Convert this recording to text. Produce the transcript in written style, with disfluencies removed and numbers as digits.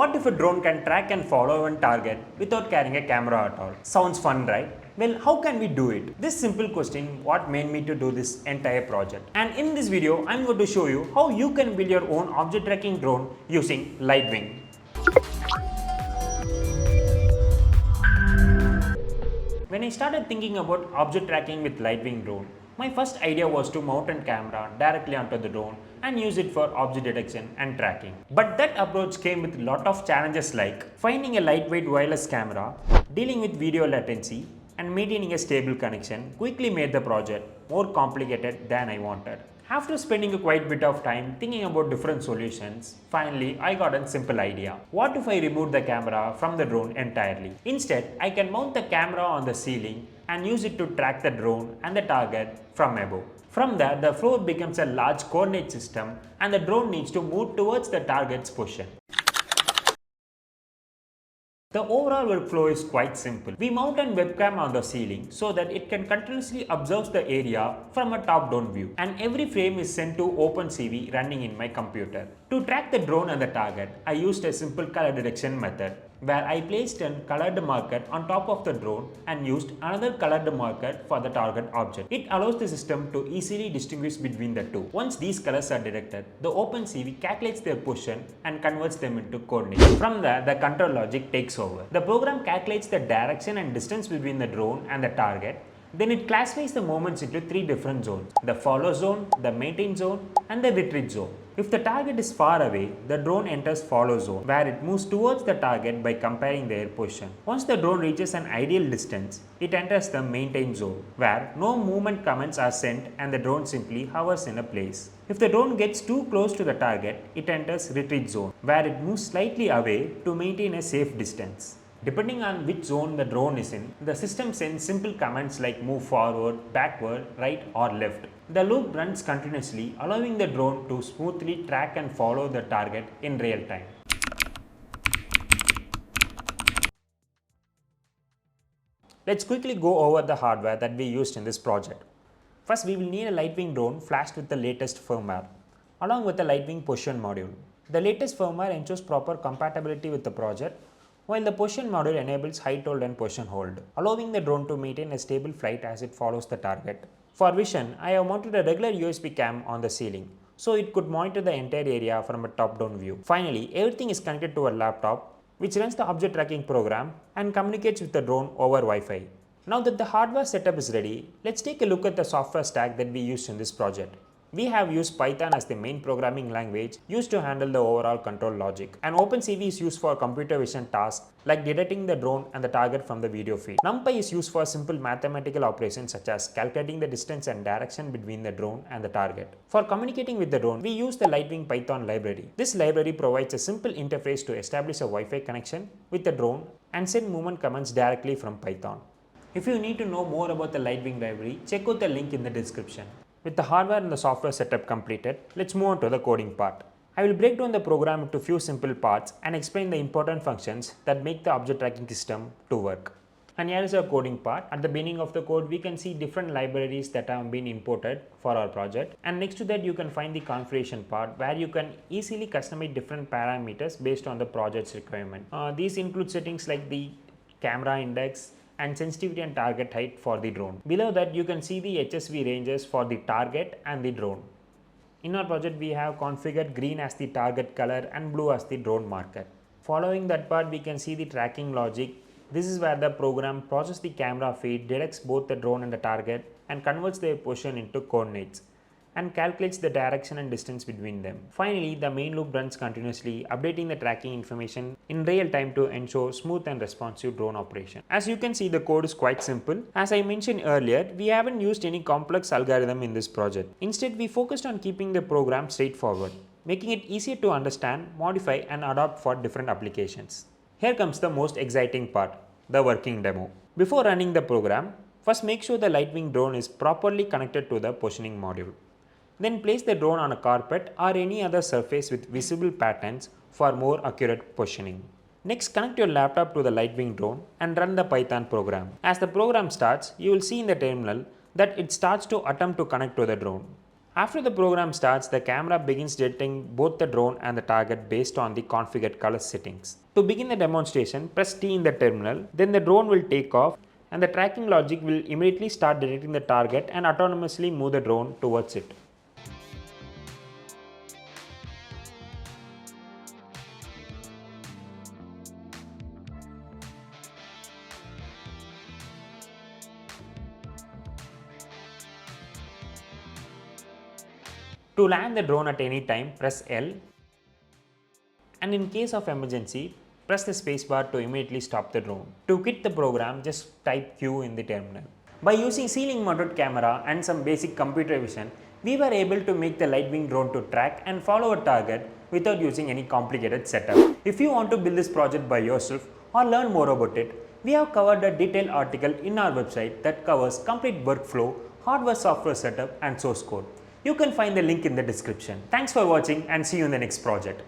What if a drone can track and follow a target without carrying a camera at all? Sounds fun, right? Well, how can we do it? This simple question what made me to do this entire project. And in this video, I'm going to show you how you can build your own object tracking drone using Lightwing. When I started thinking about object tracking with Lightwing drone, my first idea was to mount a camera directly onto the drone and use it for object detection and tracking. But that approach came with a lot of challenges like finding a lightweight wireless camera, dealing with video latency, and maintaining a stable connection quickly made the project more complicated than I wanted. After spending a quite bit of time thinking about different solutions, finally I got a simple idea. What if I remove the camera from the drone entirely? Instead, I can mount the camera on the ceiling and use it to track the drone and the target from above. From there, the floor becomes a large coordinate system and the drone needs to move towards the target's position. The overall workflow is quite simple. We mount a webcam on the ceiling so that it can continuously observe the area from a top-down view, and every frame is sent to OpenCV running in my computer. To track the drone and the target, I used a simple color detection method where I placed a colored marker on top of the drone and used another colored marker for the target object. It allows the system to easily distinguish between the two. Once these colors are detected, the OpenCV calculates their position and converts them into coordinates. From there, the control logic takes over. The program calculates the direction and distance between the drone and the target. Then it classifies the movements into three different zones: the follow zone, the maintain zone, and the retreat zone. If the target is far away, the drone enters follow zone, where it moves towards the target by comparing their position. Once the drone reaches an ideal distance, it enters the maintain zone, where no movement commands are sent and the drone simply hovers in a place. If the drone gets too close to the target, it enters retreat zone, where it moves slightly away to maintain a safe distance. Depending on which zone the drone is in, the system sends simple commands like move forward, backward, right or left. The loop runs continuously, allowing the drone to smoothly track and follow the target in real time. Let's quickly go over the hardware that we used in this project. First, we will need a Lightwing drone flashed with the latest firmware, along with the Lightwing position module. The latest firmware ensures proper compatibility with the project, while the position module enables height hold and position hold, allowing the drone to maintain a stable flight as it follows the target. For vision, I have mounted a regular USB cam on the ceiling, so it could monitor the entire area from a top-down view. Finally, everything is connected to a laptop, which runs the object tracking program and communicates with the drone over Wi-Fi. Now that the hardware setup is ready, let's take a look at the software stack that we used in this project. We have used Python as the main programming language used to handle the overall control logic, and OpenCV is used for computer vision tasks like detecting the drone and the target from the video feed. NumPy is used for simple mathematical operations such as calculating the distance and direction between the drone and the target. For communicating with the drone, we use the Lightwing Python library. This library provides a simple interface to establish a Wi-Fi connection with the drone and send movement commands directly from Python. If you need to know more about the Lightwing library, check out the link in the description. With the hardware and the software setup completed, let's move on to the coding part. I will break down the program into few simple parts and explain the important functions that make the object tracking system to work. And here is our coding part. At the beginning of the code, we can see different libraries that have been imported for our project. And next to that, you can find the configuration part where you can easily customize different parameters based on the project's requirement. These include settings like the camera index and sensitivity and target height for the drone. Below that, you can see the HSV ranges for the target and the drone. In our project, we have configured green as the target color and blue as the drone marker. Following that part, we can see the tracking logic. This is where the program processes the camera feed, detects both the drone and the target, and converts their position into coordinates, and calculates the direction and distance between them. Finally, the main loop runs continuously, updating the tracking information in real time to ensure smooth and responsive drone operation. As you can see, the code is quite simple. As I mentioned earlier, we haven't used any complex algorithm in this project. Instead, we focused on keeping the program straightforward, making it easier to understand, modify, and adopt for different applications. Here comes the most exciting part, the working demo. Before running the program, first make sure the Lightwing drone is properly connected to the positioning module. Then place the drone on a carpet or any other surface with visible patterns for more accurate positioning. Next, connect your laptop to the Lightwing drone and run the Python program. As the program starts, you will see in the terminal that it starts to attempt to connect to the drone. After the program starts, the camera begins detecting both the drone and the target based on the configured color settings. To begin the demonstration, press T in the terminal, then the drone will take off and the tracking logic will immediately start detecting the target and autonomously move the drone towards it. To land the drone at any time, press L, and in case of emergency, press the spacebar to immediately stop the drone. To quit the program, just type Q in the terminal. By using ceiling mounted camera and some basic computer vision, we were able to make the Lightwing drone to track and follow a target without using any complicated setup. If you want to build this project by yourself or learn more about it, we have covered a detailed article in our website that covers complete workflow, hardware software setup and source code. You can find the link in the description. Thanks for watching and see you in the next project.